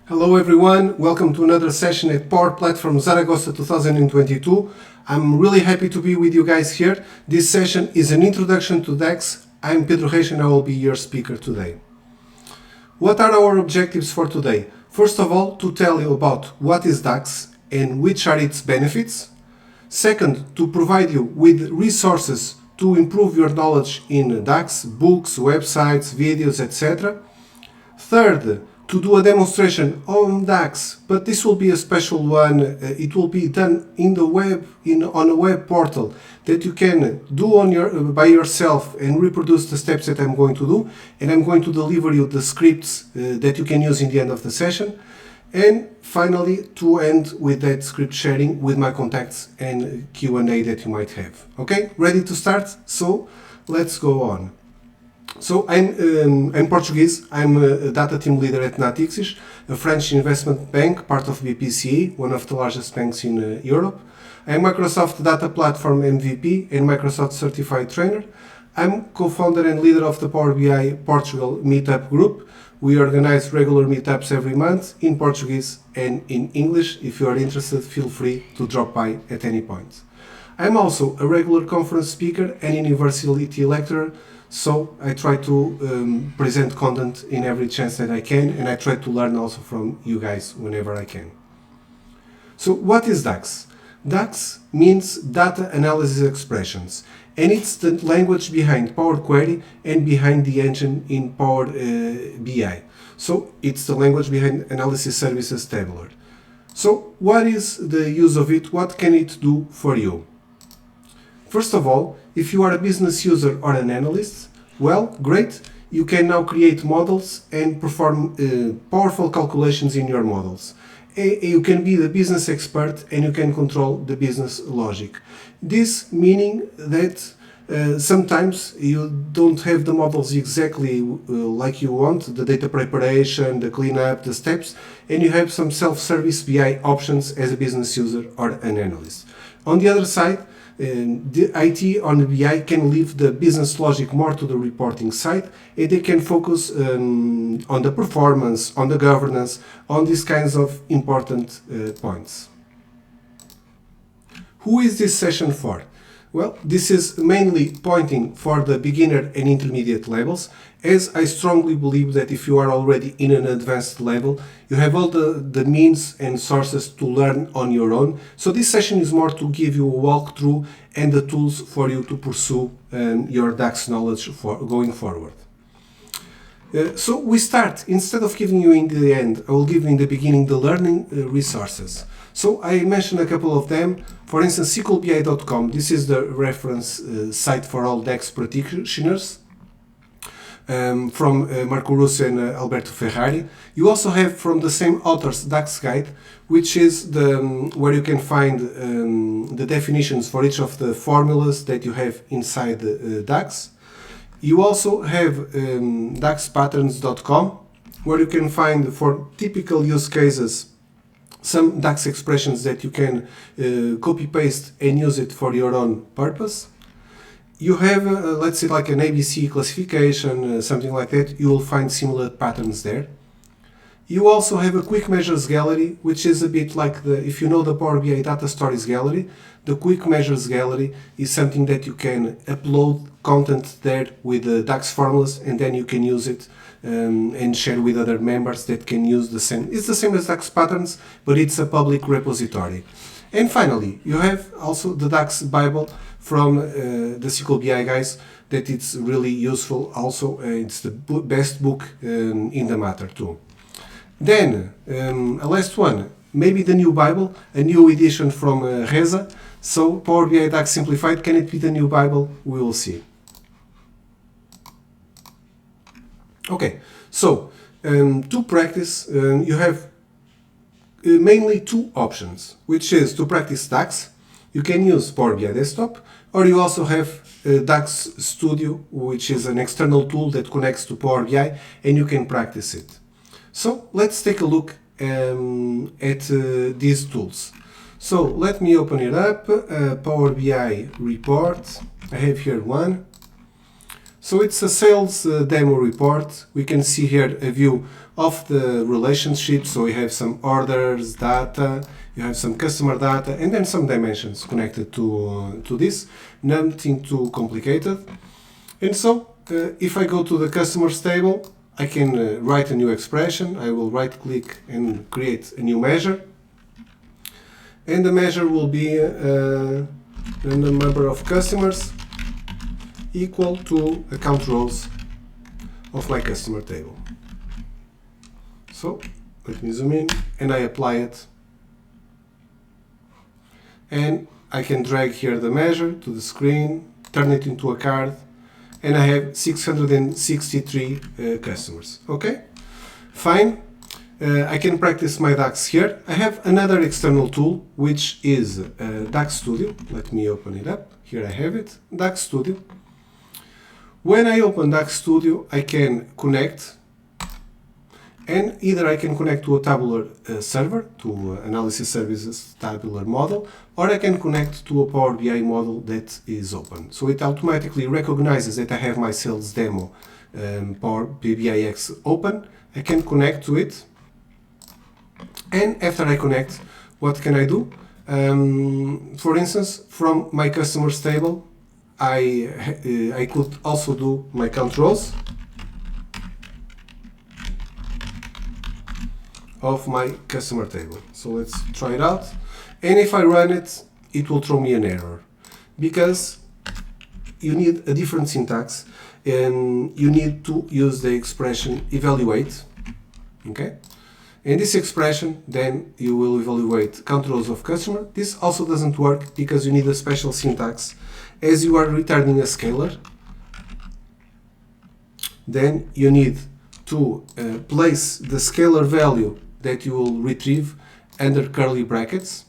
Hello everyone, welcome to another session at Power Platform Zaragoza 2022. I'm really happy to be with you guys here. This session is an introduction to DAX. I'm Pedro Reis and I will be your speaker today. What are our objectives for today? First of all, to tell you about what is DAX and which are its benefits. Second, to provide you with resources to improve your knowledge in DAX, books, websites, videos, etc. Third, to do a demonstration on DAX, but this will be a special one. It will be done in the web, on a web portal that you can do by yourself and reproduce the steps that I'm going to do. And I'm going to deliver you the scripts that you can use in the end of the session. And finally, to end with that script sharing with my contacts and Q&A that you might have. Okay, ready to start? So let's go on. So I'm Portuguese. I'm a data team leader at Natixis, a French investment bank, part of BPCE, one of the largest banks in Europe. I'm Microsoft Data Platform MVP and Microsoft Certified Trainer. I'm co-founder and leader of the Power BI Portugal Meetup Group. We organize regular meetups every month in Portuguese and in English. If you are interested, feel free to drop by at any point. I'm also a regular conference speaker and university lecturer. So I try to present content in every chance that I can, and I try to learn also from you guys whenever I can. So what is DAX? DAX means Data Analysis Expressions, and it's the language behind Power Query and behind the engine in Power BI. So it's the language behind Analysis Services Tabular. So what is the use of it? What can it do for you? First of all, if you are a business user or an analyst, well, great, you can now create models and perform powerful calculations in your models. You can be the business expert and you can control the business logic. This meaning that sometimes you don't have the models exactly like you want, the data preparation, the cleanup, the steps, and you have some self-service BI options as a business user or an analyst. On the other side, the IT on the BI can leave the business logic more to the reporting side, and they can focus on the performance, on the governance, on these kinds of important points. Who is this session for? Well, this is mainly pointing for the beginner and intermediate levels, as I strongly believe that if you are already in an advanced level, you have all the means and sources to learn on your own. So this session is more to give you a walkthrough and the tools for you to pursue your DAX knowledge going forward. So we start, instead of giving you in the end, I will give you in the beginning the learning resources. So I mentioned a couple of them. For instance, SQLBI.com. This is the reference site for all DAX practitioners from Marco Russo and Alberto Ferrari. You also have from the same authors DAX Guide, which is where you can find the definitions for each of the formulas that you have inside DAX. You also have DAXpatterns.com, where you can find for typical use cases some DAX expressions that you can copy-paste and use it for your own purpose. You have, let's say, like an ABC classification, something like that. You will find similar patterns there. You also have a quick measures gallery, which is a bit like if you know the Power BI data stories gallery, the quick measures gallery is something that you can upload content there with the DAX formulas, and then you can use it and share with other members that can use the same. It's the same as DAX patterns, but it's a public repository. And finally, you have also the DAX Bible from the SQL BI guys, that it's really useful also. It's the best book in the matter too. Then, a last one, maybe the new Bible, a new edition from Reza. So, Power BI DAX Simplified, can it be the new Bible? We will see. Okay, so to practice, you have mainly two options, which is to practice DAX. You can use Power BI Desktop, or you also have DAX Studio, which is an external tool that connects to Power BI, and you can practice it. So let's take a look at these tools. So let me open it up, Power BI report. I have here one. So it's a sales demo report. We can see here a view of the relationship. So we have some orders, data, you have some customer data, and then some dimensions connected to this. Nothing too complicated. And so if I go to the customers table, I can write a new expression. I will right click and create a new measure. And the measure will be the number of customers equal to the count rows of my customer table. So let me zoom in and I apply it. And I can drag here the measure to the screen, turn it into a card, and I have 663 customers. Okay, fine. I can practice my DAX here. I have another external tool, which is DAX Studio. Let me open it up. Here I have it, DAX Studio. When I open DAX Studio, I can connect, and either I can connect to a tabular server, to Analysis Services tabular model, or I can connect to a Power BI model that is open. So it automatically recognizes that I have my sales demo Power BIX open. I can connect to it. And after I connect, what can I do? For instance, from my customers table, I could also do my count rows of my customer table. So let's try it out. And if I run it, it will throw me an error because you need a different syntax and you need to use the expression evaluate. Okay? In this expression, then you will evaluate count rows of customer. This also doesn't work because you need a special syntax. As you are returning a scalar, then you need to place the scalar value that you will retrieve under curly brackets.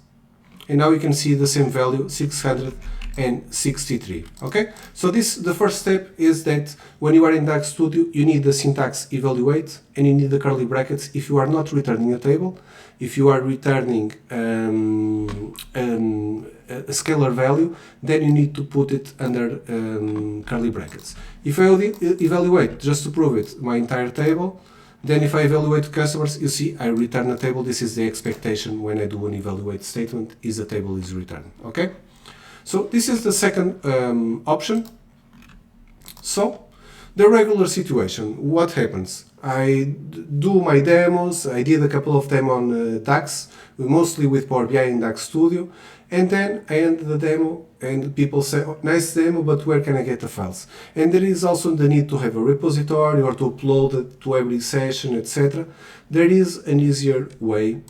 And now you can see the same value, 663. Okay, so the first step is that when you are in DAX Studio, you need the syntax evaluate and you need the curly brackets if you are not returning a table. If you are returning a scalar value, then you need to put it under curly brackets. If I evaluate, just to prove it, my entire table, then if I evaluate customers, you see I return a table. This is the expectation when I do an evaluate statement, is a table is returned. Okay? So this is the second option. So the regular situation, what happens? I do my demos. I did a couple of them on DAX, mostly with Power BI in DAX Studio. And then I end the demo and people say, oh, nice demo, but where can I get the files? And there is also the need to have a repository or to upload it to every session, etc. There is an easier way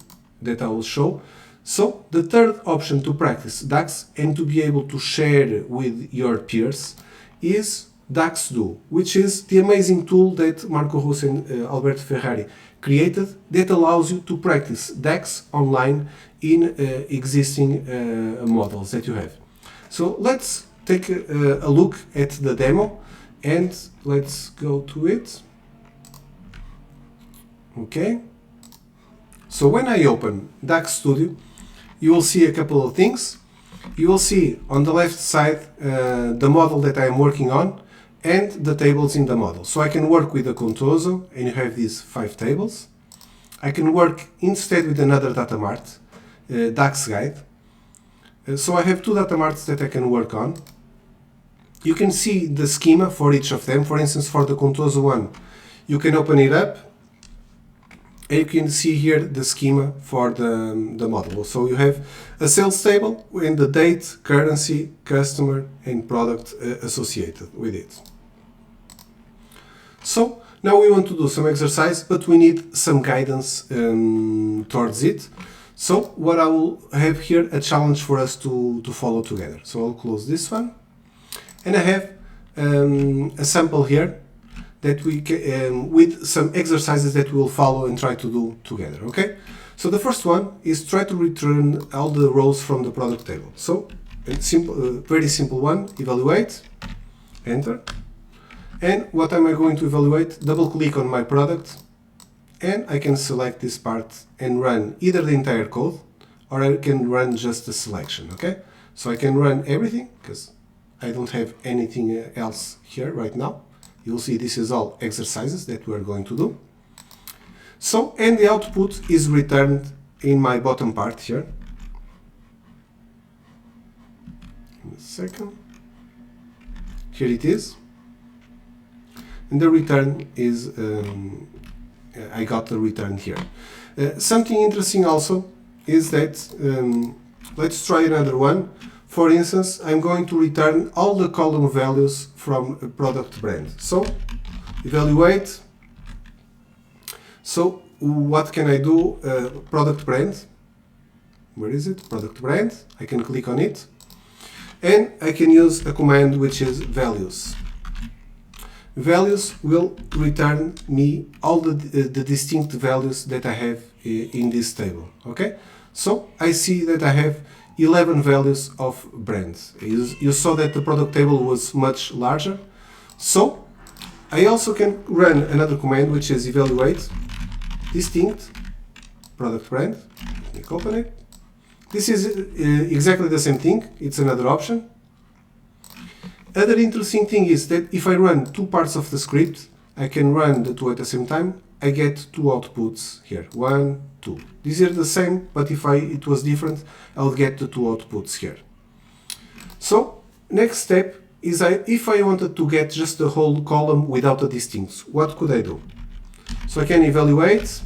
that I will show. So the third option to practice DAX and to be able to share with your peers is DAX Do, which is the amazing tool that Marco Russo and Alberto Ferrari created that allows you to practice DAX online in existing models that you have. So let's take a look at the demo and let's go to it. Okay. So when I open DAX Studio, you will see a couple of things. You will see on the left side the model that I am working on and the tables in the model. So I can work with the Contoso and you have these 5 tables. I can work instead with another data mart, DAX guide. So I have 2 data marts that I can work on. You can see the schema for each of them. For instance, for the Contoso one, you can open it up and you can see here the schema for the model. So you have a sales table and the date, currency, customer, and product associated with it. So now we want to do some exercise, but we need some guidance towards it. So what I will have here, a challenge for us to follow together. So I'll close this one. And I have a sample here that we can, with some exercises that we'll follow and try to do together, okay? So the first one is try to return all the rows from the product table. So a simple, very simple one, evaluate, enter. And what am I going to evaluate? Double click on my product and I can select this part and run either the entire code or I can run just the selection, okay? So I can run everything because I don't have anything else here right now. You'll see this is all exercises that we're going to do. So, and the output is returned in my bottom part here. In a second. Here it is. And the return is, I got the return here. Something interesting also is that, let's try another one. For instance, I'm going to return all the column values from a product brand. So, evaluate. So, what can I do? Product brand. Where is it? Product brand. I can click on it. And I can use a command which is values. Values will return me all the distinct values that I have in this table. Okay? So, I see that I have 11 values of brands. You saw that the product table was much larger. So, I also can run another command which is evaluate distinct product brand. Let me open it. This is exactly the same thing. It's another option. Other interesting thing is that if I run two parts of the script, I can run the two at the same time. I get two outputs here. 1, 2. These are the same, but if it was different, I would get the two outputs here. So, next step is if I wanted to get just the whole column without the distincts, what could I do? So I can evaluate,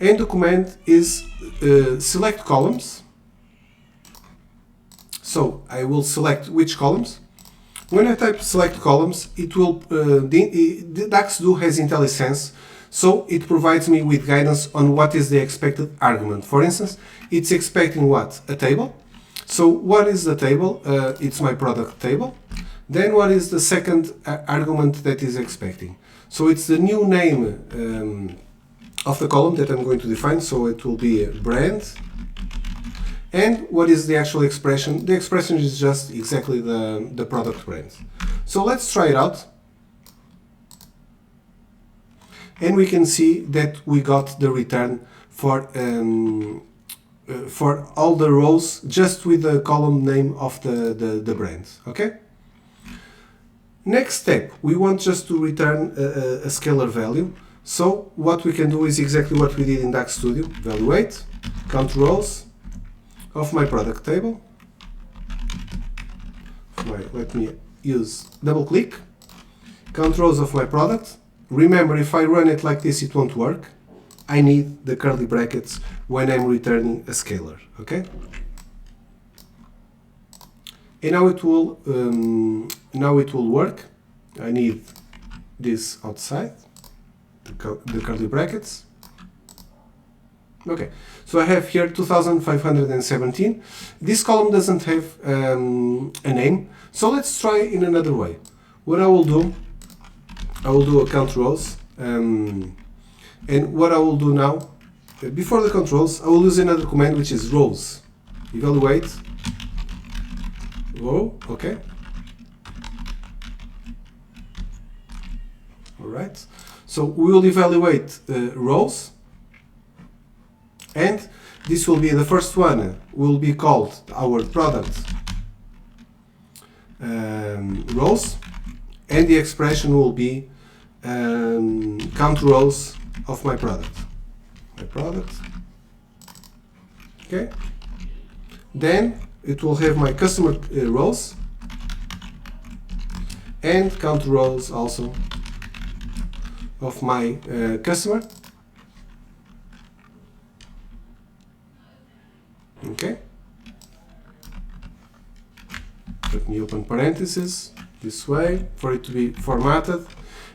and the command is select columns. So I will select which columns. When I type select columns, it will the DAX has IntelliSense, so it provides me with guidance on what is the expected argument. For instance, it's expecting what? A table. So what is the table? It's my product table. Then what is the second argument that is expecting? So it's the new name of the column that I'm going to define. So it will be brand. And what is the actual expression? The expression is just exactly the product brand. So let's try it out. And we can see that we got the return for all the rows just with the column name of the brand. Okay? Next step, we want just to return a scalar value. So what we can do is exactly what we did in DAX Studio. Evaluate, count rows of my product table. Let me use double click. Count rows of my product. Remember, if I run it like this, it won't work. I need the curly brackets when I'm returning a scalar. Okay? And now it will work. I need this outside, the curly brackets. Okay, so I have here 2517. This column doesn't have a name, so let's try in another way. What I will do a count rows, and what I will do now, before the count rows, I will use another command which is rows. Evaluate row, okay. Alright, so we will evaluate rows, and this will be the first one, will be called our product rows, and the expression will be count rows of my product. Okay. Then it will have my customer rows and count rows also of my customer. Okay. Let me open parentheses this way for it to be formatted.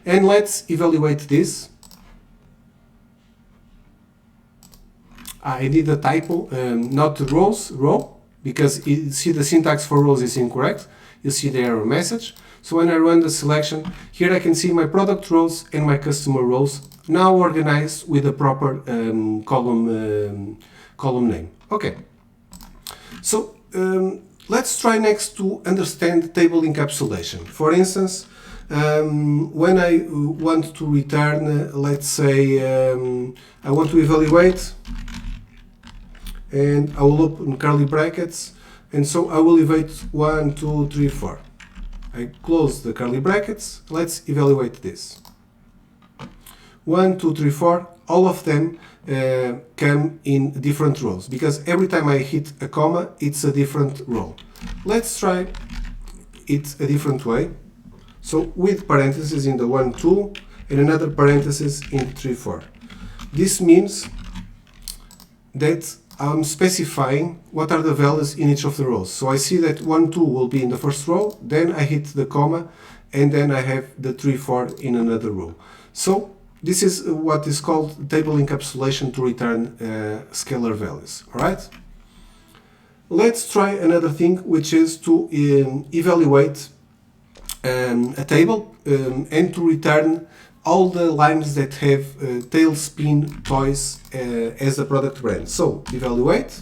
And let's evaluate this. I did a typo, not row, because you see the syntax for rows is incorrect. You see the error message. So when I run the selection, here I can see my product rows and my customer rows now organized with the proper column name. Okay. So let's try next to understand table encapsulation. For instance, when I want to return, let's say I want to evaluate, and I will open curly brackets, and so I will evaluate 1, 2, 3, 4. I close the curly brackets. Let's evaluate this. 1, 2, 3, 4, all of them come in different rows, because every time I hit a comma, it's a different row. Let's try it a different way. So with parentheses in the 1, 2, and another parenthesis in 3, 4. This means that I'm specifying what are the values in each of the rows. So I see that 1, 2 will be in the first row, then I hit the comma, and then I have the 3, 4 in another row. So this is what is called table encapsulation to return scalar values. All right? Let's try another thing, which is to evaluate a table and to return all the lines that have Tailspin Toys as a product brand. So evaluate,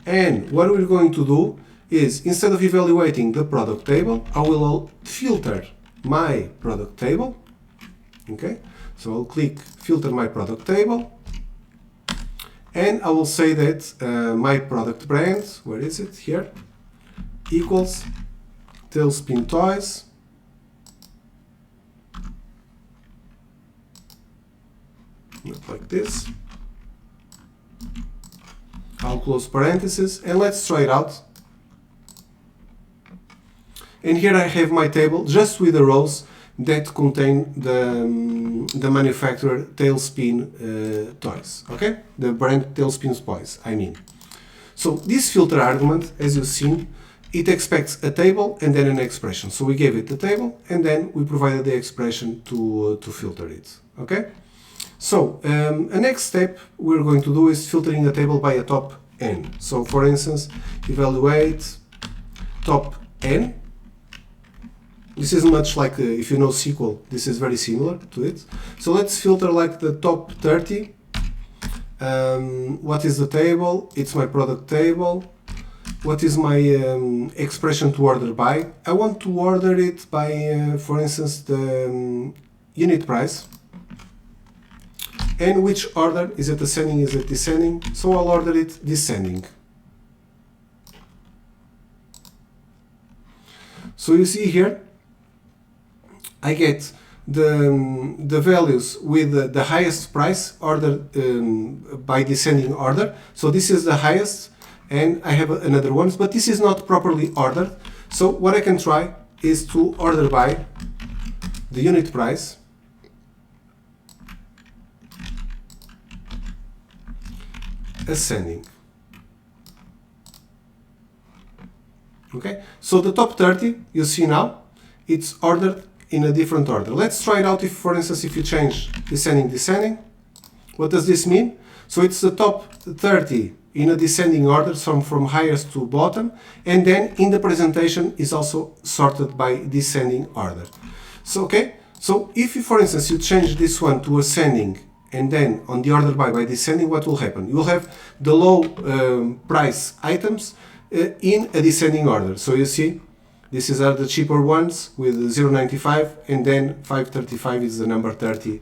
and what we're going to do is, instead of evaluating the product table, I will filter my product table. Okay, so I'll click filter my product table, and I will say that my product brand, where is it? Here, equals Tailspin Toys, not like this. I'll close parentheses, and let's try it out. And here I have my table just with the rows that contain the manufacturer Tailspin Toys. Okay, the brand Tailspin Toys, I mean. So this filter argument, as you've seen, it expects a table and then an expression. So we gave it the table, and then we provided the expression to filter it. Okay. So a next step we're going to do is filtering a table by a top n. So for instance, evaluate top n. This is much like, if you know SQL, this is very similar to it. So let's filter like the top 30. What is the table? It's my product table. What is my expression to order by? I want to order it by, for instance, the unit price. And which order? Is it ascending? Is it descending? So I'll order it descending. So you see here, I get the values with the highest price ordered by descending order. So this is the highest, and I have another ones, but this is not properly ordered. So what I can try is to order by the unit price, ascending. Okay, so the top 30, you see now, it's ordered in a different order. Let's try it out. If, for instance, if you change descending, descending, what does this mean? So it's the top 30 in a descending order, from highest to bottom, and then in the presentation is also sorted by descending order. So okay, so if you, for instance, you change this one to ascending, and then on the order by descending, what will happen? You will have the low price items in a descending order. So you see, these are the cheaper ones with 0.95, and then 5.35 is the number 30.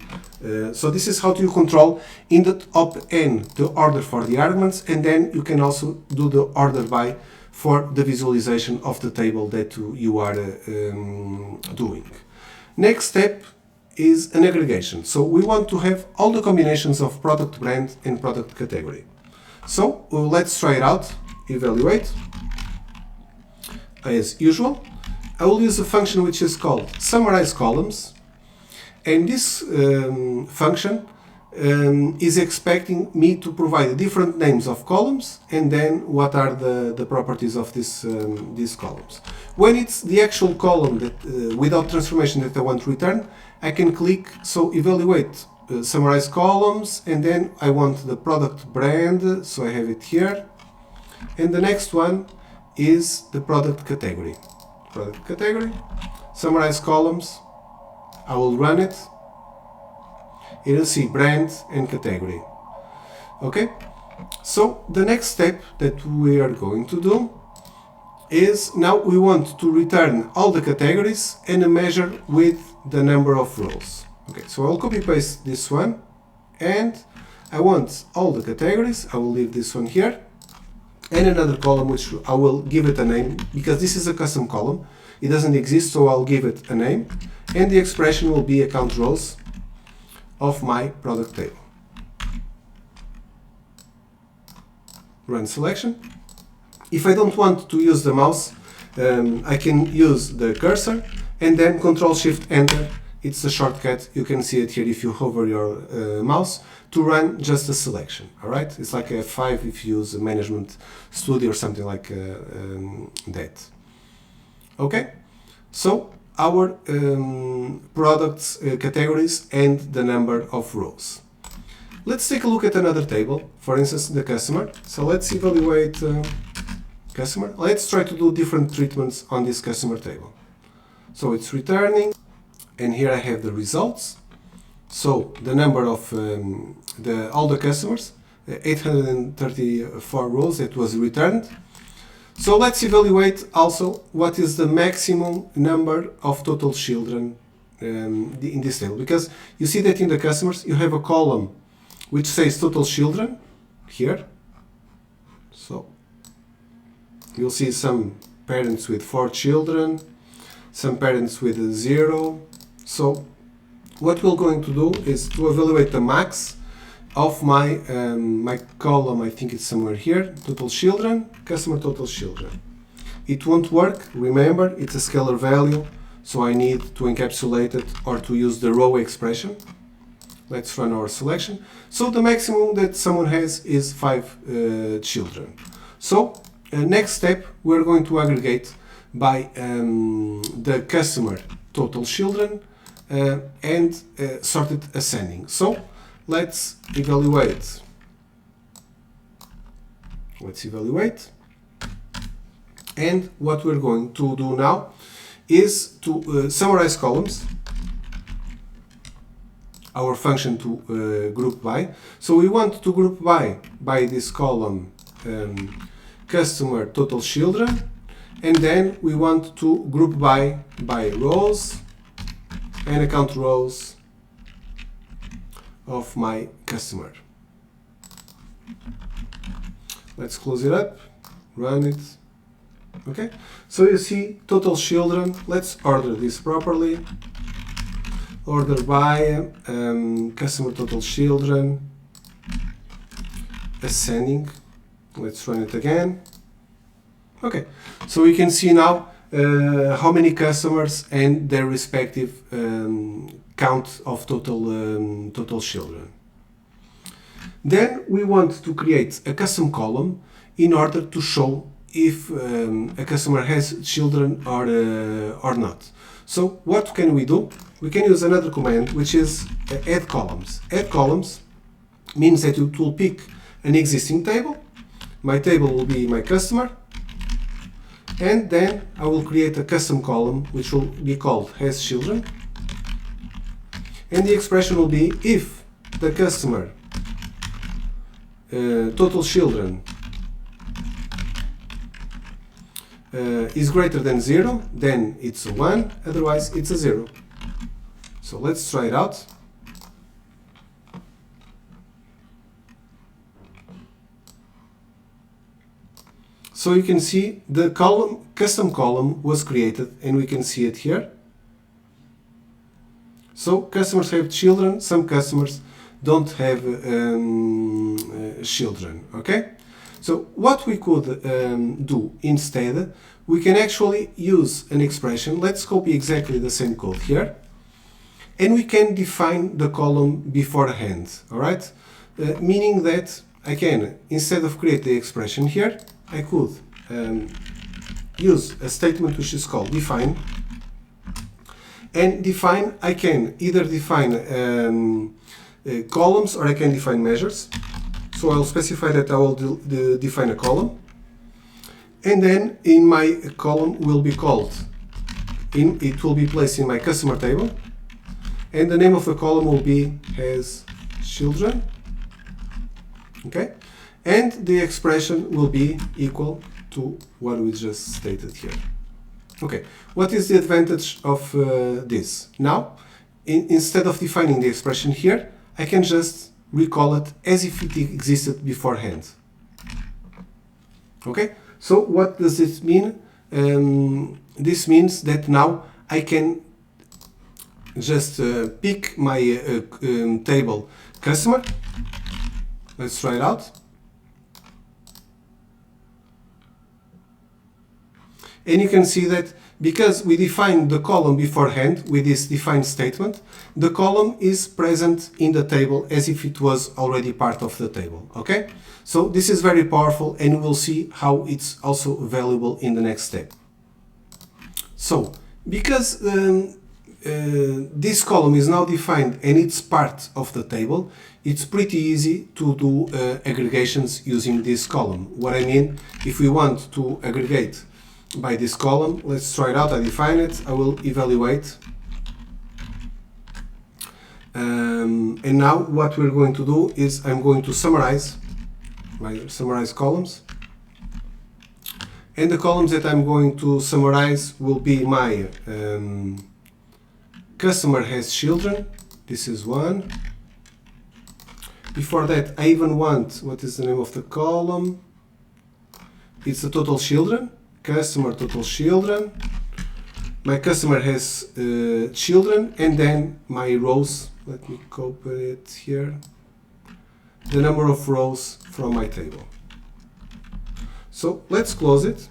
So this is how to control in the top n the order for the arguments, and then you can also do the order by for the visualization of the table that you are doing. Next step is an aggregation. So we want to have all the combinations of product brand and product category. So let's try it out. Evaluate. As usual, I will use a function which is called summarize columns, and this function is expecting me to provide different names of columns and then what are the properties of these columns. When it's the actual column that without transformation that I want to return, I can click, so evaluate summarize columns, and then I want the product brand, so I have it here, and the next one is the product category. Product category, summarize columns, I will run it, you'll see brand and category. Okay, so the next step that we are going to do is now we want to return all the categories and a measure with the number of rows. Okay, so I'll copy paste this one, and I want all the categories. I will leave this one here, and another column which I will give it a name, because this is a custom column. It doesn't exist, so I'll give it a name, and the expression will be account rows of my product table. Run selection. If I don't want to use the mouse, I can use the cursor and then Ctrl-Shift-Enter. It's a shortcut. You can see it here if you hover your mouse to run just a selection. All right, it's like a F5 if you use a Management Studio or something like that. Okay, so our products categories and the number of rows. Let's take a look at another table, for instance, the customer. So let's evaluate customer. Let's try to do different treatments on this customer table. So it's returning, and here I have the results. So the number of all the customers, 834 rows that was returned. So let's evaluate also what is the maximum number of total children in this table, because you see that in the customers you have a column which says total children here. So you'll see some parents with 4 children, some parents with 0. So what we're going to do is to evaluate the max of my my column. I think it's somewhere here, total children, customer total children. It won't work, remember, it's a scalar value, so I need to encapsulate it or to use the row expression. Let's run our selection. So the maximum that someone has is 5 children. So next step, we're going to aggregate by the customer total children and sort it ascending. So let's evaluate. And what we're going to do now is to summarize columns, our function to group by. So we want to group by this column customer total children, and then we want to group by rows and account rows of my customer. Let's close it up, run it. Okay, so you see total children. Let's order this properly. Order by customer total children ascending. Let's run it again. Okay, so we can see now how many customers and their respective count of total children. Then we want to create a custom column in order to show if a customer has children or not. So what can we do? We can use another command, which is add columns. Add columns means that it will pick an existing table. My table will be my customer, and then I will create a custom column which will be called has children, and the expression will be if the customer total children is greater than 0, then it's a 1, otherwise it's a 0. So let's try it out. So you can see the custom column was created, and we can see it here. So customers have children, some customers don't have children, okay? So what we could do instead, we can actually use an expression. Let's copy exactly the same code here, and we can define the column beforehand, all right? Meaning that I can, instead of create the expression here, I could use a statement which is called define. And define, I can either define columns or I can define measures. So I'll specify that I will define a column. And then in my column will be called, it will be placed in my customer table. And the name of the column will be has children. Okay? And the expression will be equal to what we just stated here. Okay, what is the advantage of this? Now, instead of defining the expression here, I can just recall it as if it existed beforehand. Okay, so what does this mean? This means that now I can just pick my table customer. Let's try it out. And you can see that because we defined the column beforehand with this defined statement, the column is present in the table as if it was already part of the table. Okay? So this is very powerful, and we'll see how it's also valuable in the next step. So, because this column is now defined and it's part of the table, it's pretty easy to do aggregations using this column. What I mean, if we want to aggregate by this column, let's try it out. I define it, I will evaluate. And now what we're going to do is I'm going to summarize my summarize columns. And the columns that I'm going to summarize will be my customer has children. This is one. Before that, I even want, what is the name of the column? It's the total children. Customer total children. My customer has children, and then my rows. Let me copy it here. The number of rows from my table. So let's close it.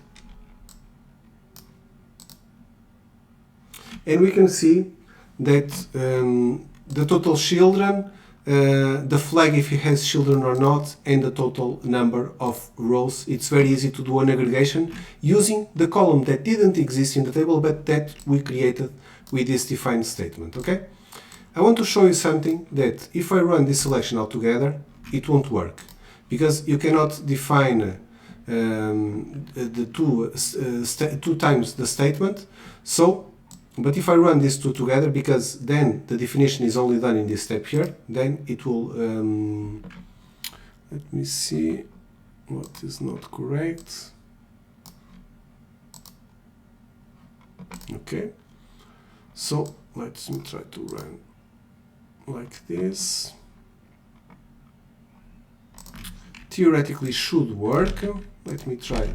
And we can see that the total children, the flag if he has children or not, and the total number of rows. It's very easy to do an aggregation using the column that didn't exist in the table but that we created with this defined statement. Okay? I want to show you something that if I run this selection altogether, it won't work, because you cannot define the two times the statement. So, but if I run these two together, because then the definition is only done in this step here, then it will, let me see what is not correct. Okay, so let's try to run like this. Theoretically should work. Let me try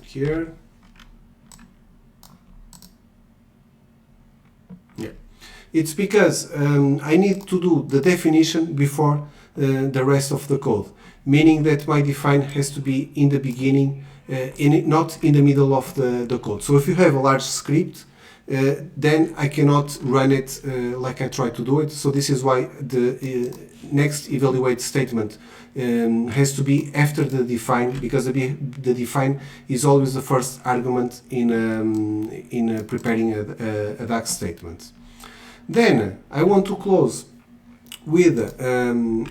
here. Yeah, it's because I need to do the definition before the rest of the code, meaning that my define has to be in the beginning, not in the middle of the code. So if you have a large script, then I cannot run it like I try to do it. So this is why the next evaluate statement has to be after the define, because the define is always the first argument in preparing a DAX statement. Then I want to close with an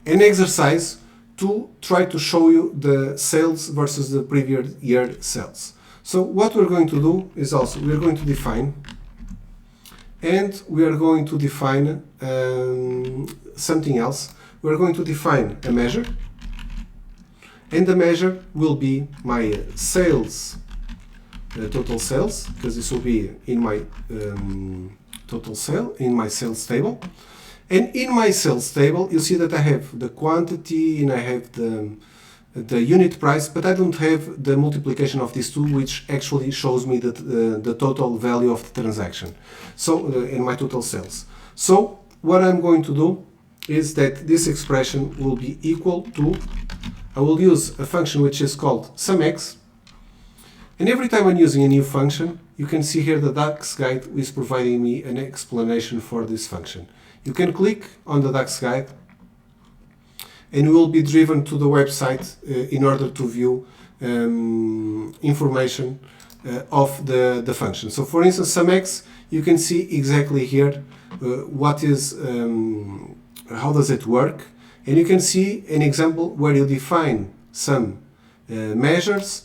exercise to try to show you the sales versus the previous year sales. So what we're going to do is also we're going to define, and we are going to define something else. We're going to define a measure, and the measure will be my sales, total sales, because this will be in my total sale, in my sales table. And in my sales table, you see that I have the quantity and I have the unit price, but I don't have the multiplication of these two, which actually shows me that the total value of the transaction. So in my total sales. So what I'm going to do is that this expression will be equal to, I will use a function which is called SumX, and every time I'm using a new function, you can see here the DAX guide is providing me an explanation for this function. You can click on the DAX guide, and you will be driven to the website in order to view information of the function. So for instance, SumX, you can see exactly here what is, how does it work, and you can see an example where you define some measures,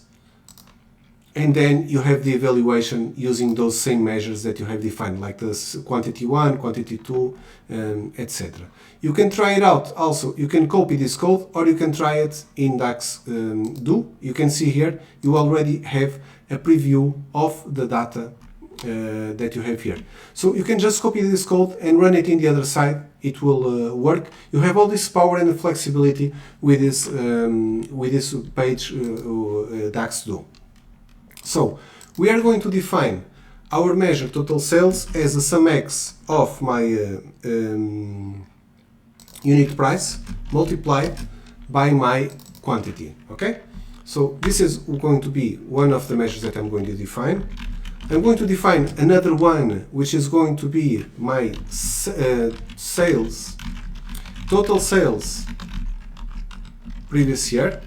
and then you have the evaluation using those same measures that you have defined, like this quantity 1, quantity 2, etc. You can try it out also. You can copy this code, or you can try it in DAX Do. You can see here you already have a preview of the data that you have here. So you can just copy this code and run it in the other side. It will work. You have all this power and flexibility with this page DAX do. So we are going to define our measure total sales as a SumX of my unit price multiplied by my quantity. Okay? So this is going to be one of the measures that I'm going to define. I'm going to define another one, which is going to be my sales, total sales previous year.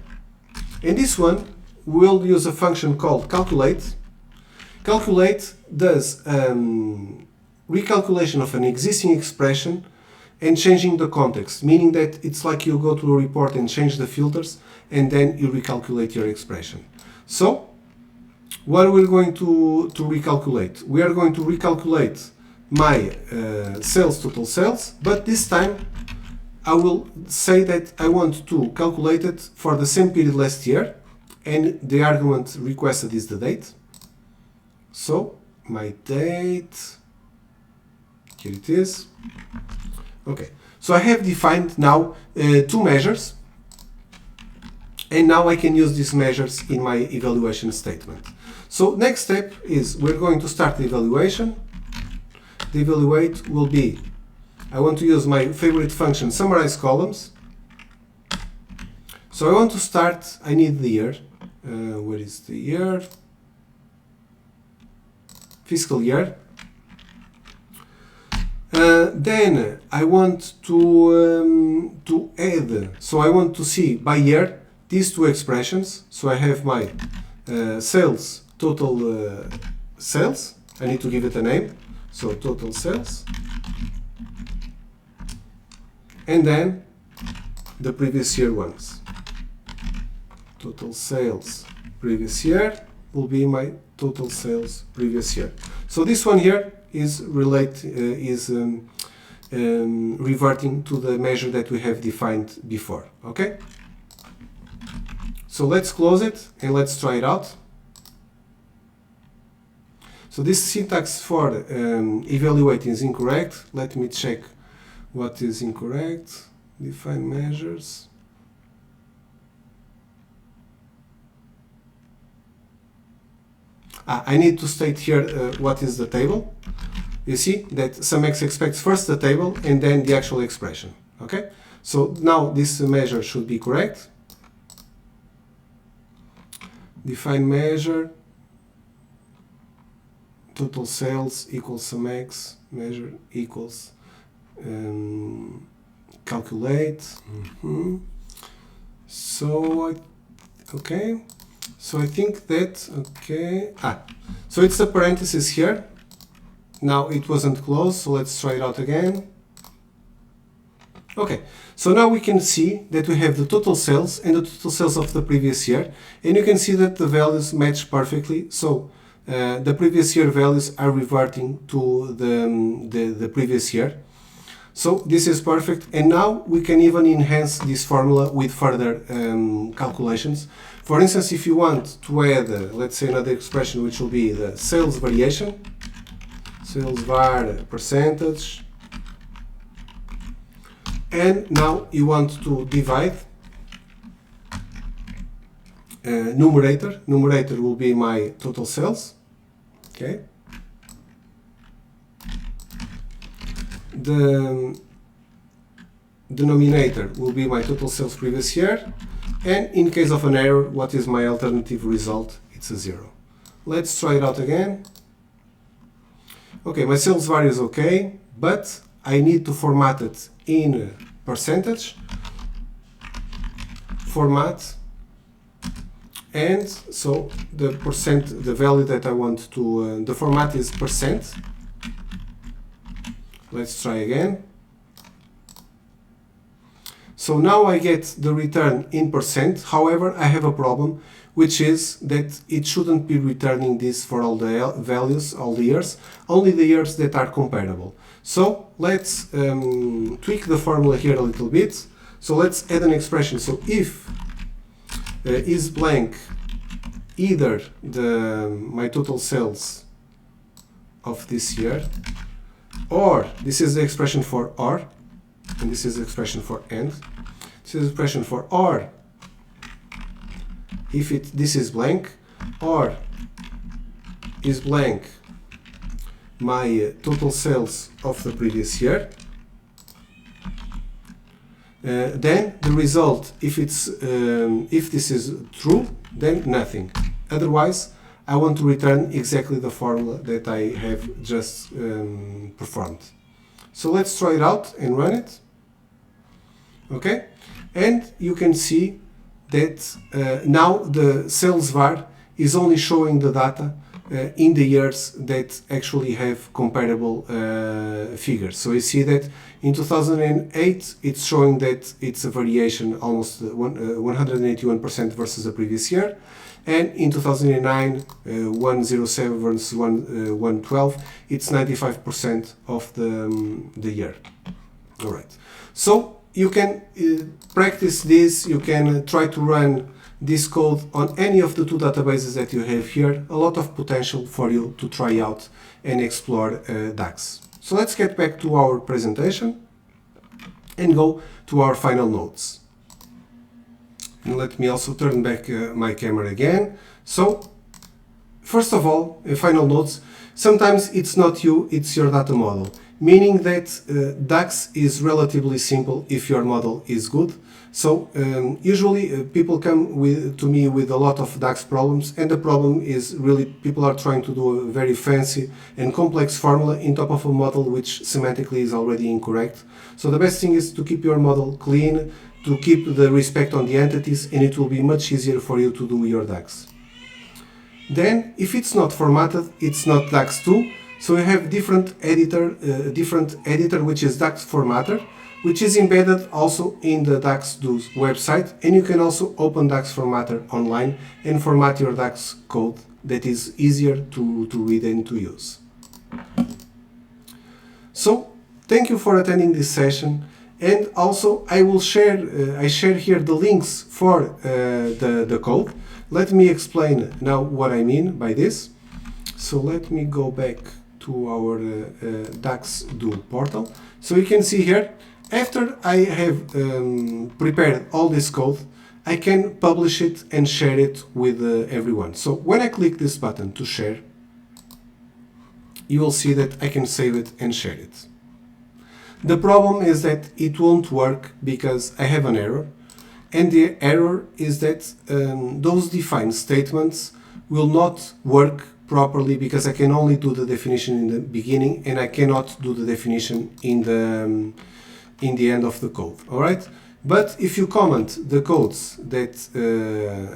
And this one will use a function called calculate. Calculate does recalculation of an existing expression and changing the context, meaning that it's like you go to a report and change the filters and then you recalculate your expression. So what are we going to recalculate? We are going to recalculate my sales, total sales, but this time I will say that I want to calculate it for the same period last year, and the argument requested is the date. So my date, here it is. Okay, so I have defined now two measures, and now I can use these measures in my evaluation statement. So next step is we're going to start the evaluation. The evaluate will be, I want to use my favorite function, summarize columns. So I want to start, I need the year. Where is the year? Fiscal year. Then I want to add, so I want to see by year these two expressions. So I have my sales, total sales. I need to give it a name. So total sales. And then the previous year ones. Total sales previous year will be my total sales previous year. So this one here is reverting to the measure that we have defined before. Okay? So let's close it and let's try it out. So this syntax for evaluating is incorrect. Let me check what is incorrect. Define measures. I need to state here what is the table. You see that SumX expects first the table and then the actual expression. Okay? So now this measure should be correct. Define measure. Total sales equals SumX. Measure equals calculate. So, okay. So I think that, okay. So it's the parenthesis here. Now it wasn't closed, so let's try it out again. Okay, so now we can see that we have the total sales and the total sales of the previous year. And you can see that the values match perfectly. So the previous year values are reverting to the previous year. So this is perfect. And now we can even enhance this formula with further calculations. For instance, if you want to add, let's say, another expression, which will be the sales variation, sales var percentage, and now you want to divide numerator. Numerator will be my total sales. Okay. The denominator will be my total sales previous year. And in case of an error, what is my alternative result? It's a 0. Let's try it out again. Okay, my sales var is okay, but I need to format it in percentage. Format. And so the value that I want to, the format is percent. Let's try again. So now I get the return in percent. However, I have a problem, which is that it shouldn't be returning this for all the values, all the years, only the years that are comparable. So let's tweak the formula here a little bit. So let's add an expression. So if is blank either my total sales of this year, or this is the expression for or, and this is the expression for and. This is the expression for or if this is blank, or is blank my total sales of the previous year. Then the result, if this is true, then nothing. Otherwise, I want to return exactly the formula that I have just performed. So let's try it out and run it. Okay, and you can see that now the sales var is only showing the data in the years that actually have comparable figures. So you see that in 2008 it's showing that it's a variation almost 181% versus the previous year, and in 2009 107 versus 112 it's 95% of the year. All right, so you can practice this, you can try to run this code on any of the two databases that you have here. A lot of potential for you to try out and explore DAX. So let's get back to our presentation and go to our final notes. And let me also turn back my camera again. So first of all, final notes, sometimes it's not you, it's your data model. Meaning that DAX is relatively simple if your model is good. So usually people come to me with a lot of DAX problems, and the problem is really people are trying to do a very fancy and complex formula in top of a model which semantically is already incorrect. So the best thing is to keep your model clean, to keep the respect on the entities, and it will be much easier for you to do your DAX. Then if it's not formatted, it's not DAX 2. So we have different editor which is DAX Formatter, which is embedded also in the DAX Do's website, and you can also open DAX Formatter online and format your DAX code that is easier to read and to use. So thank you for attending this session, and also I will share here the links for the code. Let me explain now what I mean by this. So let me go back to our DAX Do portal. So you can see here, after I have prepared all this code, I can publish it and share it with everyone. So when I click this button to share, you will see that I can save it and share it. The problem is that it won't work because I have an error, and the error is that those defined statements will not work properly because I can only do the definition in the beginning and I cannot do the definition in the end of the code. All right, but if you comment the codes that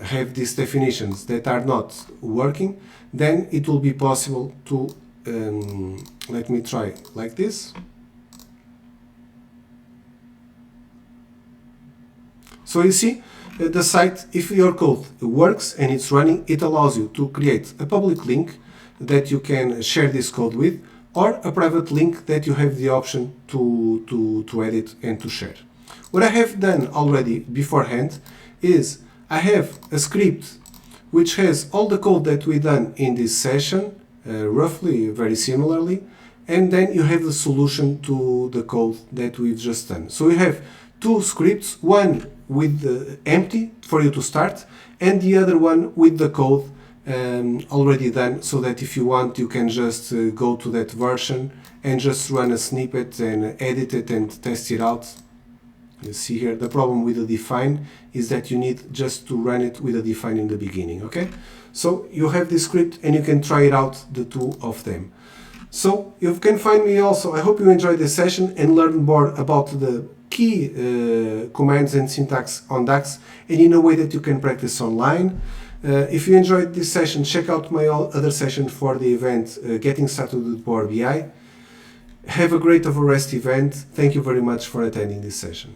have these definitions that are not working, then it will be possible to let me try like this. So you see, the site, if your code works and it's running, it allows you to create a public link that you can share this code with, or a private link that you have the option to edit and to share. What I have done already beforehand is I have a script which has all the code that we done in this session, roughly very similarly, and then you have the solution to the code that we've just done. So we have two scripts, one with the empty for you to start, and the other one with the code already done, so that if you want you can just go to that version and just run a snippet and edit it and test it out. You see here the problem with the define is that you need just to run it with a define in the beginning. Okay, so you have this script and you can try it out, the two of them. So you can find me also. I hope you enjoyed this session and learned more about the key commands and syntax on DAX, and in a way that you can practice online. If you enjoyed this session, check out my other session for the event Getting Started with Power BI. Have a great rest event. Thank you very much for attending this session.